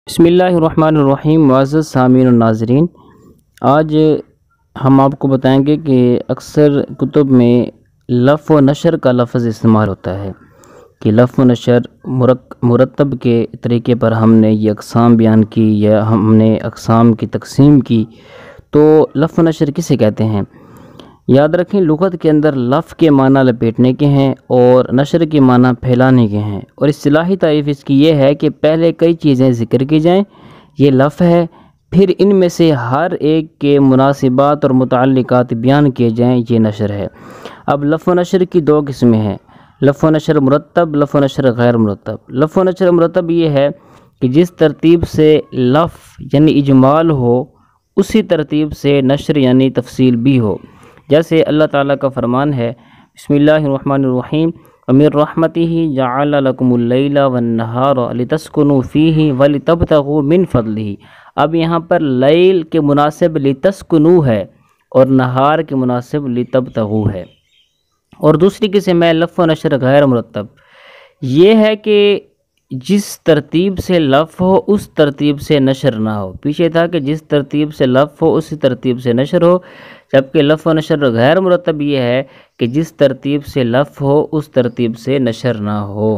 بسم اللہ الرحمن الرحیم۔ معزز سامعین و ناظرین، آج ہم آپ کو بتائیں گے کہ اکثر کتب میں لف و نشر کا لفظ استعمال ہوتا ہے کہ لف و نشر مرتب کے طریقے پر ہم نے یہ اقسام بیان کی یا ہم نے اقسام کی تقسیم کی، تو لف و نشر کسے کہتے ہیں؟ یاد رکھیں، لغت کے اندر لف کے معنی لپیٹنے کے ہیں اور نشر کے معنی پھیلانے کے ہیں، اور اصطلاحی تعریف اس کی یہ ہے کہ پہلے کئی چیزیں ذکر کی جائیں، یہ لف ہے، پھر ان میں سے ہر ایک کے مناسبات اور متعلقات بیان کیے جائیں، یہ نشر ہے۔ اب لف و نشر کی دو قسمیں ہیں، لف و نشر مرتب، لف و نشر غیر مرتب۔ لف و نشر مرتب یہ ہے کہ جس ترتیب سے لف یعنی اجمال ہو، اسی ترتیب سے نشر یعنی تفصیل بھی ہو۔ جیسے اللہ تعالیٰ کا فرمان ہے، بسم اللہ الرحمن الرحیم، وَمِن رَحْمَتِهِ جَعَلَ لَكُمُ اللَّيْلَ وَالنَّهَارَ لِتَسْكُنُوا فِيهِ وَلِتَبْتَغُوا مِن فَضْلِهِ۔ اب یہاں پر لیل کے مناسب لِتَسْكُنُوا ہے اور نہار کے مناسب لِتَبْتَغُوا ہے۔ اور دوسری قسم ہے لف و نشر غیر مرتب، یہ ہے کہ جس ترتیب سے لف ہو اس ترتیب سے نشر نہ ہو۔ پیچھے تھا کہ جس ترتیب سے لف ہو اسی ترتیب سے نشر ہو، جبکہ لف و نشر غیر مرتب یہ ہے کہ جس ترتیب سے لف ہو اس ترتیب سے نشر نہ ہو۔